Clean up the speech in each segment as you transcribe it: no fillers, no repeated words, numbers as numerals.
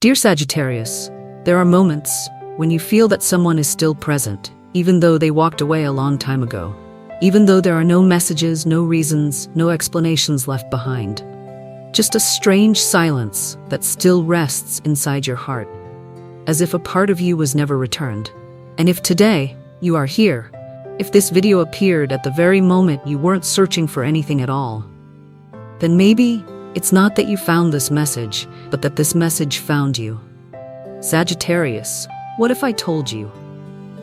Dear Sagittarius, there are moments when you feel that someone is still present, even though they walked away a long time ago. Even though there are no messages, no reasons, no explanations left behind. Just a strange silence that still rests inside your heart, as if a part of you was never returned. And if today you are here, if this video appeared at the very moment you weren't searching for anything at all, then maybe it's not that you found this message, but that this message found you. Sagittarius, what if I told you?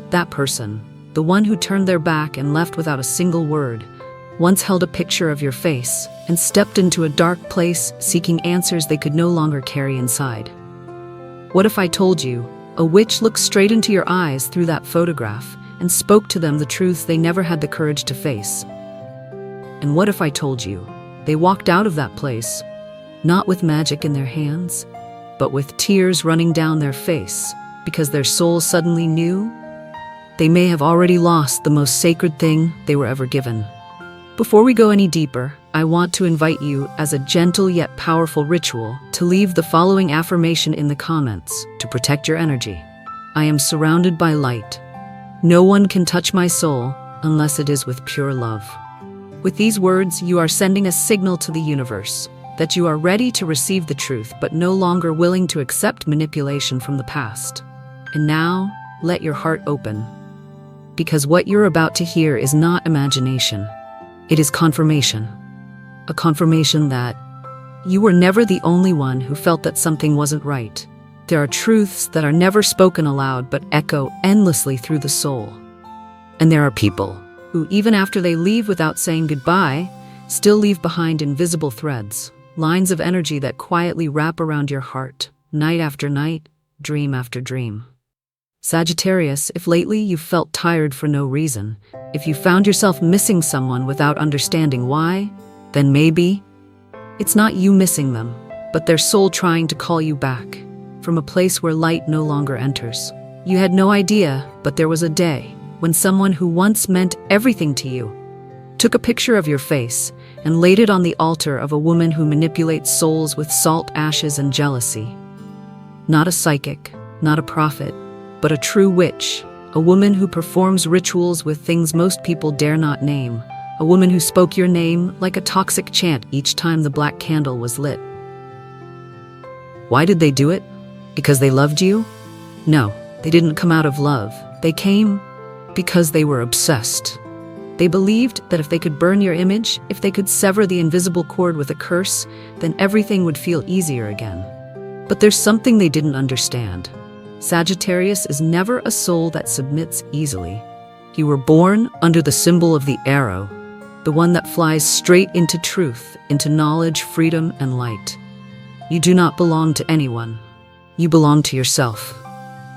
That person, the one who turned their back and left without a single word, once held a picture of your face and stepped into a dark place seeking answers they could no longer carry inside. What if I told you a witch looked straight into your eyes through that photograph and spoke to them the truth they never had the courage to face? And what if I told you they walked out of that place, not with magic in their hands, but with tears running down their face because their soul suddenly knew they may have already lost the most sacred thing they were ever given? Before we go any deeper, I want to invite you, as a gentle yet powerful ritual, to leave the following affirmation in the comments to protect your energy. I am surrounded by light. No one can touch my soul unless it is with pure love. With these words, you are sending a signal to the universe that you are ready to receive the truth, but no longer willing to accept manipulation from the past. And now, let your heart open, because what you're about to hear is not imagination. It is confirmation. A confirmation that you were never the only one who felt that something wasn't right. There are truths that are never spoken aloud but echo endlessly through the soul. And there are people who, even after they leave without saying goodbye, still leave behind invisible threads, lines of energy that quietly wrap around your heart, night after night, dream after dream. Sagittarius, if lately you felt tired for no reason, if you found yourself missing someone without understanding why, then maybe it's not you missing them, but their soul trying to call you back from a place where light no longer enters. You had no idea, but there was a day when someone who once meant everything to you took a picture of your face and laid it on the altar of a woman who manipulates souls with salt, ashes, and jealousy. Not a psychic, not a prophet, but a true witch, a woman who performs rituals with things most people dare not name, a woman who spoke your name like a toxic chant each time the black candle was lit. Why did they do it? Because they loved you? No, they didn't come out of love. They came because they were obsessed. They believed that if they could burn your image, if they could sever the invisible cord with a curse, then everything would feel easier again. But there's something they didn't understand. Sagittarius is never a soul that submits easily. You were born under the symbol of the arrow, the one that flies straight into truth, into knowledge, freedom, and light. You do not belong to anyone. You belong to yourself.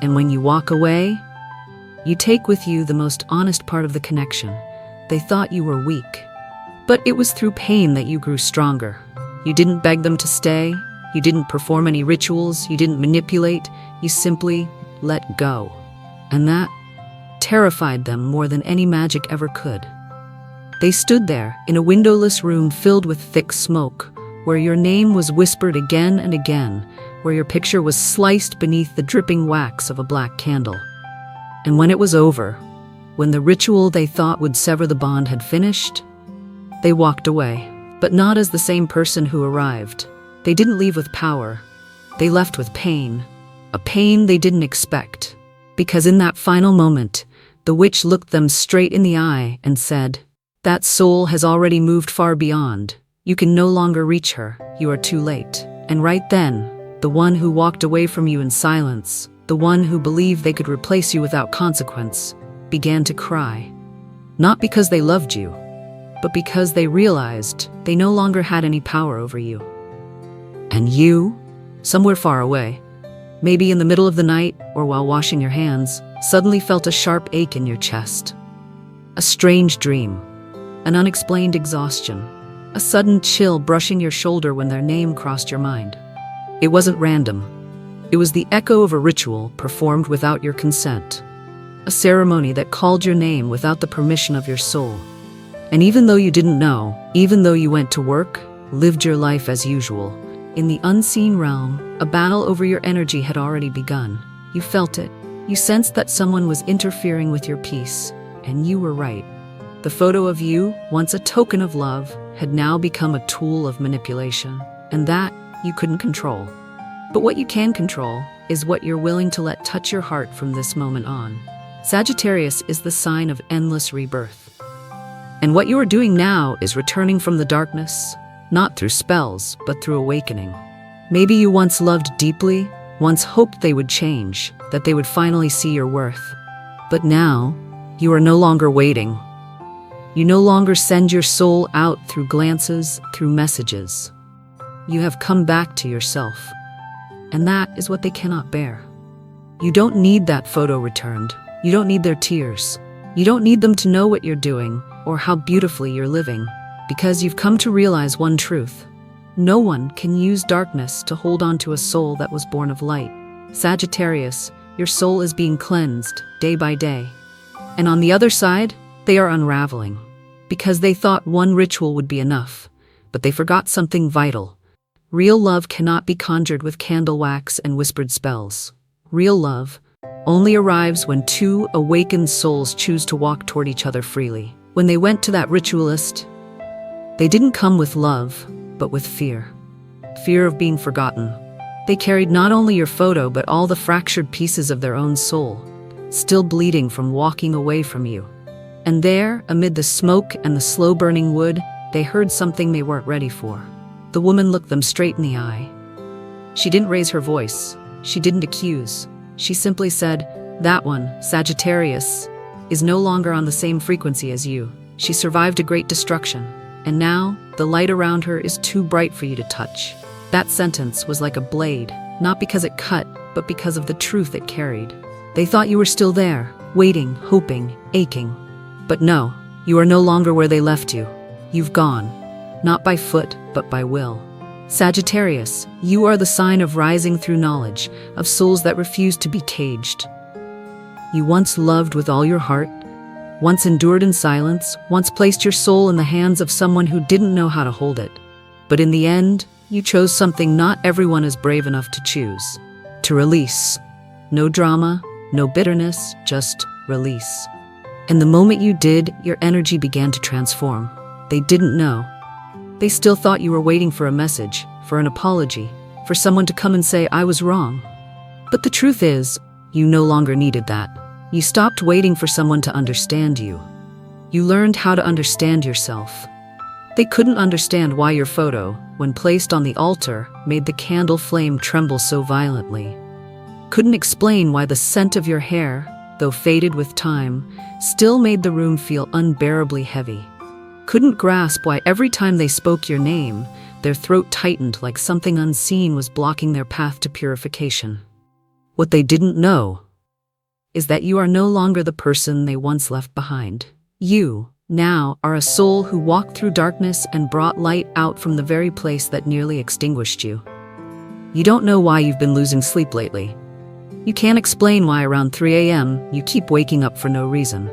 And when you walk away, you take with you the most honest part of the connection. They thought you were weak, but it was through pain that you grew stronger. You didn't beg them to stay. You didn't perform any rituals. You didn't manipulate. You simply let go. And that terrified them more than any magic ever could. They stood there in a windowless room filled with thick smoke, where your name was whispered again and again, where your picture was sliced beneath the dripping wax of a black candle. And when it was over, when the ritual they thought would sever the bond had finished, they walked away, but not as the same person who arrived. They didn't leave with power. They left with pain, a pain they didn't expect. Because in that final moment, the witch looked them straight in the eye and said, "That soul has already moved far beyond. You can no longer reach her. You are too late." And right then, the one who walked away from you in silence, the one who believed they could replace you without consequence, began to cry. Not because they loved you, but because they realized they no longer had any power over you. And you, somewhere far away, maybe in the middle of the night or while washing your hands, suddenly felt a sharp ache in your chest. A strange dream, an unexplained exhaustion, a sudden chill brushing your shoulder when their name crossed your mind. It wasn't random. It was the echo of a ritual performed without your consent, a ceremony that called your name without the permission of your soul. And even though you didn't know, even though you went to work, lived your life as usual, In the unseen realm, a battle over your energy had already begun. You felt it. You sensed that someone was interfering with your peace, and you were right. The photo of you, once a token of love, had now become a tool of manipulation, and that you couldn't control. But what you can control is what you're willing to let touch your heart from this moment on. Sagittarius is the sign of endless rebirth. And what you are doing now is returning from the darkness, not through spells, but through awakening. Maybe you once loved deeply, once hoped they would change, that they would finally see your worth. But now, you are no longer waiting. You no longer send your soul out through glances, through messages. You have come back to yourself. And that is what they cannot bear. You don't need that photo returned. You don't need their tears. You don't need them to know what you're doing or how beautifully you're living, because you've come to realize one truth. No one can use darkness to hold on to a soul that was born of light. Sagittarius, your soul is being cleansed day by day. And on the other side, they are unraveling, because they thought one ritual would be enough, but they forgot something vital. Real love cannot be conjured with candle wax and whispered spells. Real love only arrives when two awakened souls choose to walk toward each other freely. When they went to that ritualist, they didn't come with love, but with fear. Fear of being forgotten. They carried not only your photo, but all the fractured pieces of their own soul, still bleeding from walking away from you. And there, amid the smoke and the slow-burning wood, they heard something they weren't ready for. The woman looked them straight in the eye. She didn't raise her voice. She didn't accuse. She simply said, "That one, Sagittarius, is no longer on the same frequency as you. She survived a great destruction, and now the light around her is too bright for you to touch." That sentence was like a blade, not because it cut, but because of the truth it carried. They thought you were still there, waiting, hoping, aching. But no, you are no longer where they left you. You've gone, not by foot, but by will. Sagittarius, you are the sign of rising through knowledge, of souls that refuse to be caged. You once loved with all your heart, once endured in silence, once placed your soul in the hands of someone who didn't know how to hold it. But in the end, you chose something not everyone is brave enough to choose. To release. No drama, no bitterness, just release. And the moment you did, your energy began to transform. They didn't know. They still thought you were waiting for a message, for an apology, for someone to come and say, "I was wrong." But the truth is, you no longer needed that. You stopped waiting for someone to understand you. You learned how to understand yourself. They couldn't understand why your photo, when placed on the altar, made the candle flame tremble so violently. Couldn't explain why the scent of your hair, though faded with time, still made the room feel unbearably heavy. Couldn't grasp why every time they spoke your name, their throat tightened like something unseen was blocking their path to purification. What they didn't know is that you are no longer the person they once left behind. You, now, are a soul who walked through darkness and brought light out from the very place that nearly extinguished you. You don't know why you've been losing sleep lately. You can't explain why around 3 a.m. you keep waking up for no reason.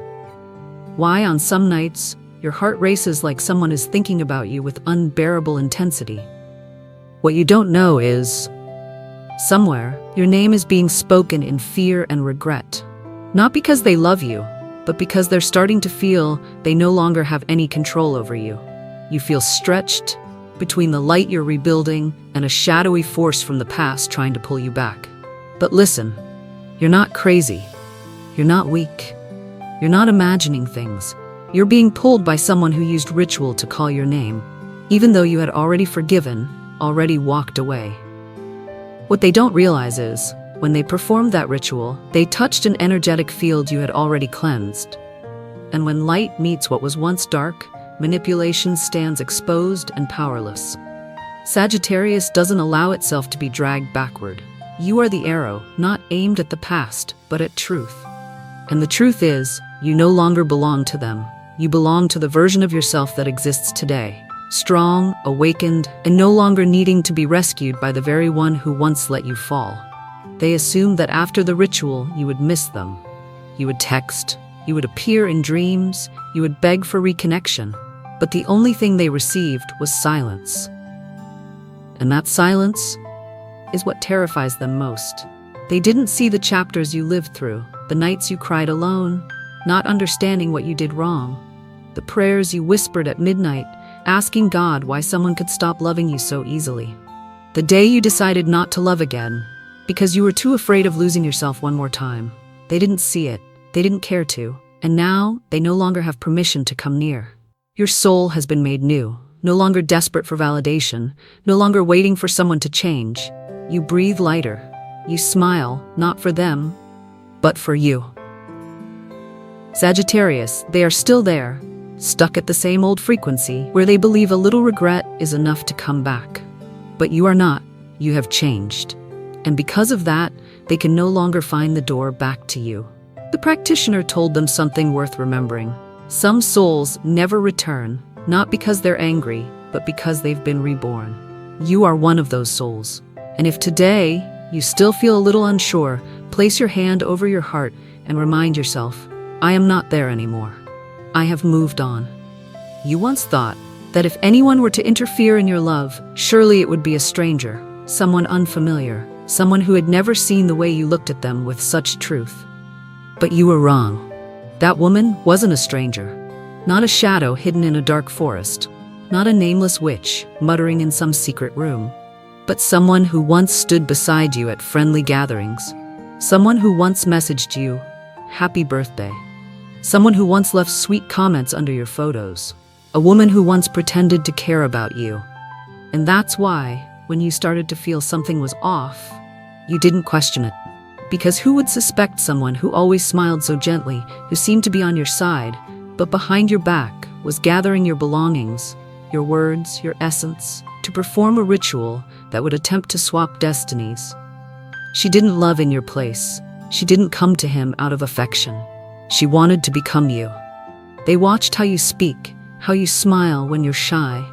Why on some nights, your heart races like someone is thinking about you with unbearable intensity. What you don't know is, somewhere, your name is being spoken in fear and regret. Not because they love you, but because they're starting to feel they no longer have any control over you. You feel stretched between the light you're rebuilding and a shadowy force from the past trying to pull you back. But listen, you're not crazy. You're not weak. You're not imagining things. You're being pulled by someone who used ritual to call your name, even though you had already forgiven, already walked away. What they don't realize is, when they performed that ritual, they touched an energetic field you had already cleansed. And when light meets what was once dark, manipulation stands exposed and powerless. Sagittarius doesn't allow itself to be dragged backward. You are the arrow, not aimed at the past, but at truth. And the truth is, you no longer belong to them. You belong to the version of yourself that exists today, strong, awakened, and no longer needing to be rescued by the very one who once let you fall. They assumed that after the ritual, you would miss them. You would text, you would appear in dreams, you would beg for reconnection. But the only thing they received was silence. And that silence is what terrifies them most. They didn't see the chapters you lived through, the nights you cried alone, not understanding what you did wrong, the prayers you whispered at midnight, asking God why someone could stop loving you so easily. The day you decided not to love again, because you were too afraid of losing yourself one more time. They didn't see it, they didn't care to, and now they no longer have permission to come near. Your soul has been made new, no longer desperate for validation, no longer waiting for someone to change. You breathe lighter. You smile, not for them, but for you. Sagittarius, they are still there, stuck at the same old frequency, where they believe a little regret is enough to come back. But you are not. You have changed. And because of that, they can no longer find the door back to you. The practitioner told them something worth remembering. Some souls never return, not because they're angry, but because they've been reborn. You are one of those souls. And if today you still feel a little unsure, place your hand over your heart and remind yourself, I am not there anymore. I have moved on. You once thought that if anyone were to interfere in your love, surely it would be a stranger, someone unfamiliar, someone who had never seen the way you looked at them with such truth. But you were wrong. That woman wasn't a stranger, not a shadow hidden in a dark forest, not a nameless witch muttering in some secret room, but someone who once stood beside you at friendly gatherings, someone who once messaged you, happy birthday, someone who once left sweet comments under your photos, a woman who once pretended to care about you. And that's why, when you started to feel something was off, you didn't question it. Because who would suspect someone who always smiled so gently, who seemed to be on your side, but behind your back was gathering your belongings, your words, your essence, to perform a ritual that would attempt to swap destinies. She didn't love in your place. She didn't come to him out of affection. She wanted to become you. They watched how you speak, how you smile when you're shy.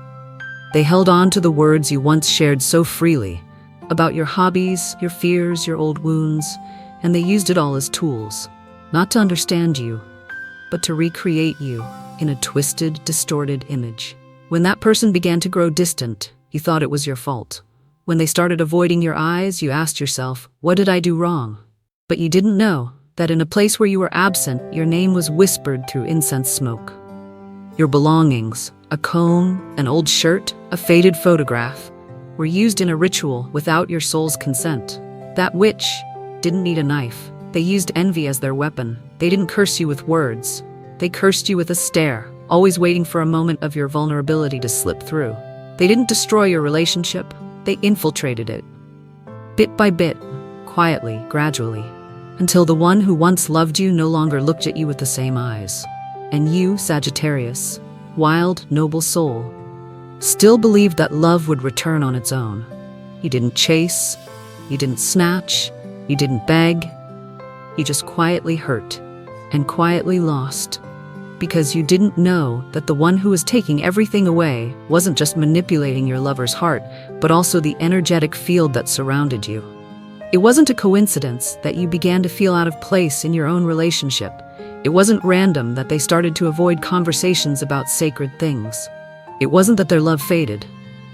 They held on to the words you once shared so freely, about your hobbies, your fears, your old wounds, and they used it all as tools, not to understand you, but to recreate you in a twisted, distorted image. When that person began to grow distant, you thought it was your fault. When they started avoiding your eyes, you asked yourself, what did I do wrong? But you didn't know that in a place where you were absent, your name was whispered through incense smoke. Your belongings, a comb, an old shirt, a faded photograph, were used in a ritual without your soul's consent. That witch didn't need a knife. They used envy as their weapon. They didn't curse you with words. They cursed you with a stare, always waiting for a moment of your vulnerability to slip through. They didn't destroy your relationship. They infiltrated it. Bit by bit, quietly, gradually, until the one who once loved you no longer looked at you with the same eyes. And you, Sagittarius, wild, noble soul, still believed that love would return on its own. You didn't chase, you didn't snatch, you didn't beg. You just quietly hurt and quietly lost, because you didn't know that the one who was taking everything away wasn't just manipulating your lover's heart, but also the energetic field that surrounded you. It wasn't a coincidence that you began to feel out of place in your own relationship. It wasn't random that they started to avoid conversations about sacred things. It wasn't that their love faded.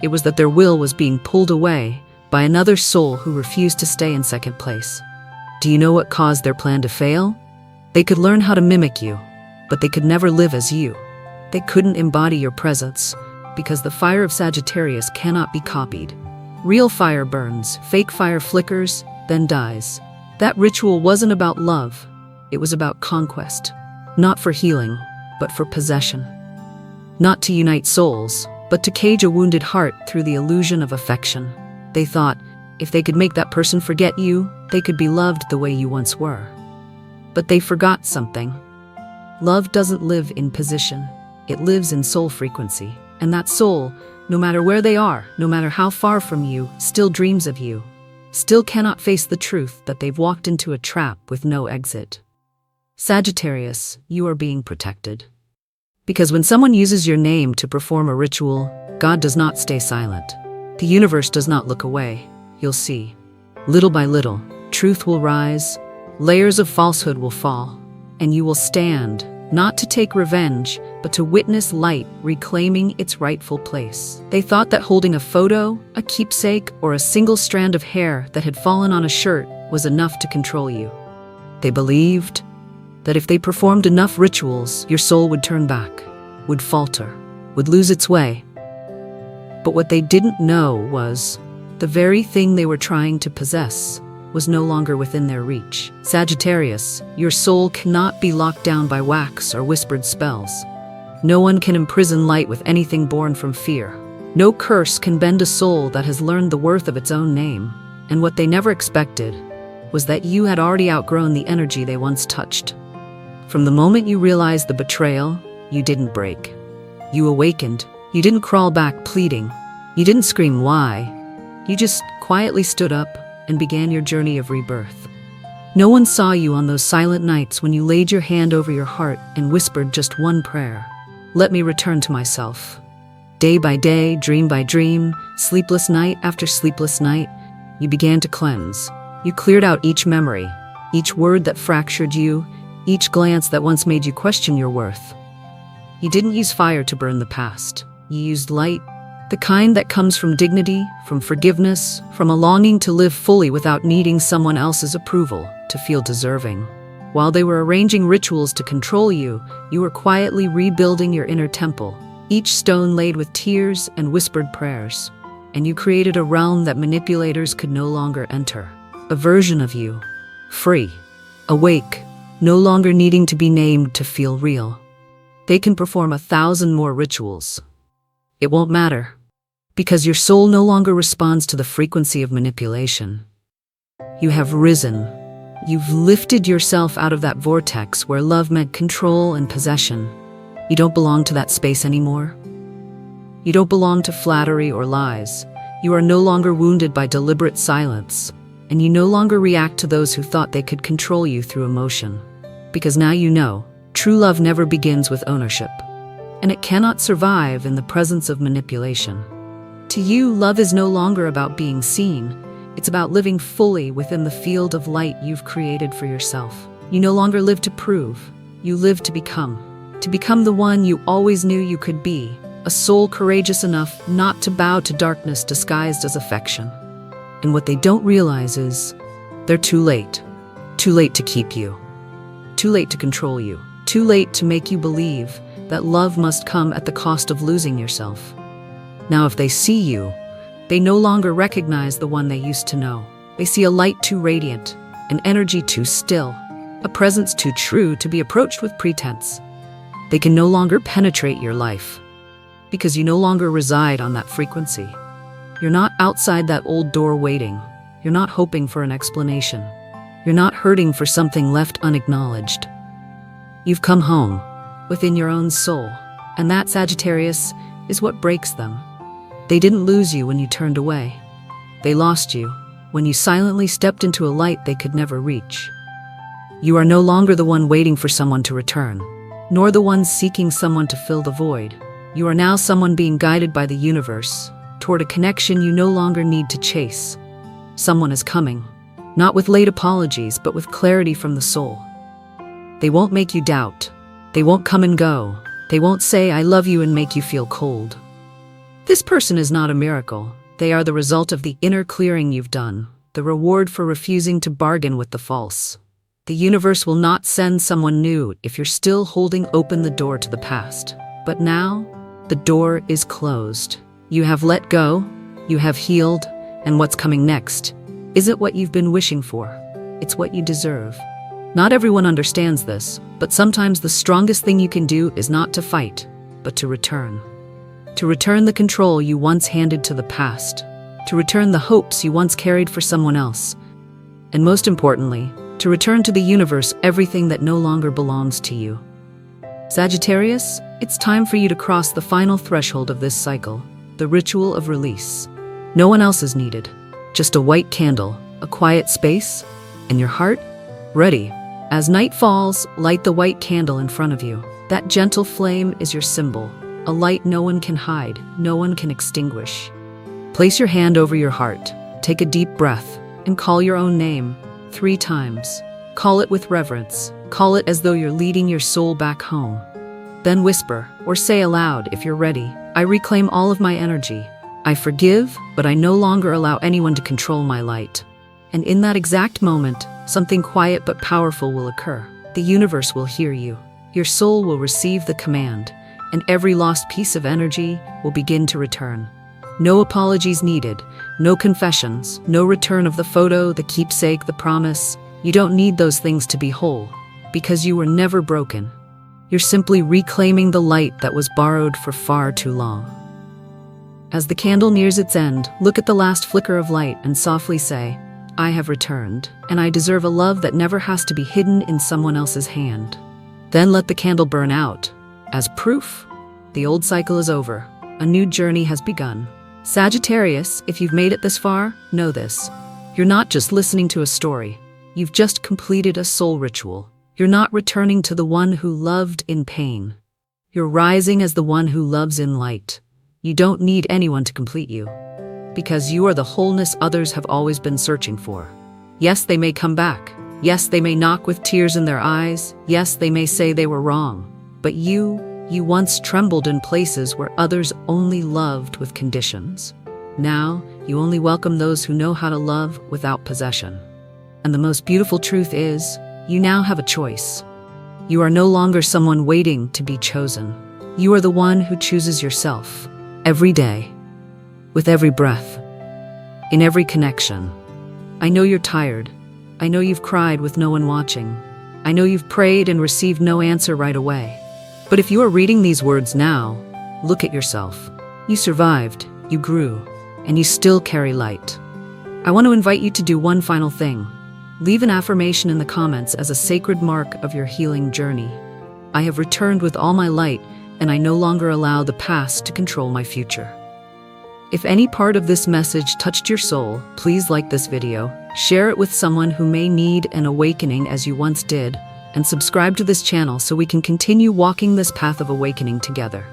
It was that their will was being pulled away by another soul who refused to stay in second place. Do you know what caused their plan to fail? They could learn how to mimic you, but they could never live as you. They couldn't embody your presence, because the fire of Sagittarius cannot be copied. Real fire burns, fake fire flickers, then dies. That ritual wasn't about love. It was about conquest. Not for healing, but for possession. Not to unite souls, but to cage a wounded heart through the illusion of affection. They thought, if they could make that person forget you, they could be loved the way you once were. But they forgot something. Love doesn't live in position. It lives in soul frequency. And that soul, no matter where they are, no matter how far from you, still dreams of you, still cannot face the truth that they've walked into a trap with no exit. Sagittarius, you are being protected. Because when someone uses your name to perform a ritual, God does not stay silent. The universe does not look away. You'll see. Little by little, truth will rise, layers of falsehood will fall, and you will stand, not to take revenge, but to witness light reclaiming its rightful place. They thought that holding a photo, a keepsake, or a single strand of hair that had fallen on a shirt was enough to control you. They believed that if they performed enough rituals, your soul would turn back, would falter, would lose its way. But what they didn't know was the very thing they were trying to possess was no longer within their reach. Sagittarius, your soul cannot be locked down by wax or whispered spells. No one can imprison light with anything born from fear. No curse can bend a soul that has learned the worth of its own name. And what they never expected was that you had already outgrown the energy they once touched. From the moment you realized the betrayal, you didn't break. You awakened. You didn't crawl back pleading. You didn't scream why. You just quietly stood up and began your journey of rebirth. No one saw you on those silent nights when you laid your hand over your heart and whispered just one prayer. Let me return to myself. Day by day, dream by dream, sleepless night after sleepless night, you began to cleanse. You cleared out each memory, each word that fractured you, each glance that once made you question your worth. You didn't use fire to burn the past. You used light, the kind that comes from dignity, from forgiveness, from a longing to live fully without needing someone else's approval to feel deserving. While they were arranging rituals to control you, you were quietly rebuilding your inner temple, each stone laid with tears and whispered prayers. And you created a realm that manipulators could no longer enter. A version of you, free, awake, no longer needing to be named to feel real. They can perform 1,000 more rituals. It won't matter, because your soul no longer responds to the frequency of manipulation. You have risen. You've lifted yourself out of that vortex where love meant control and possession. You don't belong to that space anymore. You don't belong to flattery or lies. You are no longer wounded by deliberate silence, and you no longer react to those who thought they could control you through emotion. Because now you know, true love never begins with ownership, and it cannot survive in the presence of manipulation. To you, love is no longer about being seen. It's about living fully within the field of light you've created for yourself. You no longer live to prove. You live to become the one you always knew you could be, a soul courageous enough not to bow to darkness disguised as affection. And what they don't realize is they're too late. Too late to keep you. Too late to control you. Too late to make you believe that love must come at the cost of losing yourself. Now, if they see you, they no longer recognize the one they used to know. They see a light too radiant, an energy too still, a presence too true to be approached with pretense. They can no longer penetrate your life, because you no longer reside on that frequency. You're not outside that old door waiting. You're not hoping for an explanation. You're not hurting for something left unacknowledged. You've come home, within your own soul, and that, Sagittarius, is what breaks them. They didn't lose you when you turned away. They lost you when you silently stepped into a light they could never reach. You are no longer the one waiting for someone to return, nor the one seeking someone to fill the void. You are now someone being guided by the universe toward a connection you no longer need to chase. Someone is coming, not with late apologies, but with clarity from the soul. They won't make you doubt. They won't come and go. They won't say, "I love you," and make you feel cold. This person is not a miracle. They are the result of the inner clearing you've done, the reward for refusing to bargain with the false. The universe will not send someone new if you're still holding open the door to the past. But now, the door is closed. You have let go, you have healed, and what's coming next isn't what you've been wishing for. It's what you deserve. Not everyone understands this, but sometimes the strongest thing you can do is not to fight, but to return. To return the control you once handed to the past. To return the hopes you once carried for someone else. And most importantly, to return to the universe everything that no longer belongs to you. Sagittarius, it's time for you to cross the final threshold of this cycle, the ritual of release. No one else is needed. Just a white candle, a quiet space, and your heart ready. As night falls, light the white candle in front of you. That gentle flame is your symbol, a light no one can hide, no one can extinguish. Place your hand over your heart, take a deep breath, and call your own name 3 times. Call it with reverence. Call it as though you're leading your soul back home. Then whisper, or say aloud if you're ready, I reclaim all of my energy. I forgive, but I no longer allow anyone to control my light. And in that exact moment, something quiet but powerful will occur. The universe will hear you. Your soul will receive the command, and every lost piece of energy will begin to return. No apologies needed, no confessions, no return of the photo, the keepsake, the promise. You don't need those things to be whole, because you were never broken. You're simply reclaiming the light that was borrowed for far too long. As the candle nears its end, look at the last flicker of light and softly say, I have returned, and I deserve a love that never has to be hidden in someone else's hand. Then let the candle burn out. As proof, the old cycle is over. A new journey has begun. Sagittarius, if you've made it this far, know this. You're not just listening to a story. You've just completed a soul ritual. You're not returning to the one who loved in pain. You're rising as the one who loves in light. You don't need anyone to complete you, because you are the wholeness others have always been searching for. Yes, they may come back. Yes, they may knock with tears in their eyes. Yes, they may say they were wrong. But you once trembled in places where others only loved with conditions. Now, you only welcome those who know how to love without possession. And the most beautiful truth is, you now have a choice. You are no longer someone waiting to be chosen. You are the one who chooses yourself, every day, with every breath, in every connection. I know you're tired. I know you've cried with no one watching. I know you've prayed and received no answer right away. But if you are reading these words now, look at yourself. You survived, you grew, and you still carry light. I want to invite you to do one final thing. Leave an affirmation in the comments as a sacred mark of your healing journey. I have returned with all my light, and I no longer allow the past to control my future. If any part of this message touched your soul, please like this video, share it with someone who may need an awakening as you once did, and subscribe to this channel so we can continue walking this path of awakening together.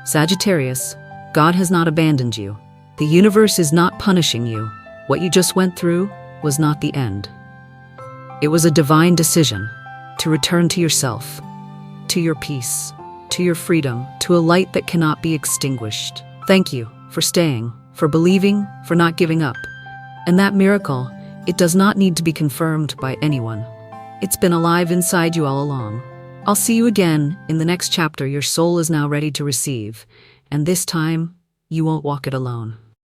Sagittarius, God has not abandoned you. The universe is not punishing you. What you just went through was not the end. It was a divine decision to return to yourself, to your peace, to your freedom, to a light that cannot be extinguished. Thank you for staying, for believing, for not giving up. And that miracle, it does not need to be confirmed by anyone. It's been alive inside you all along. I'll see you again in the next chapter your soul is now ready to receive, and this time, you won't walk it alone.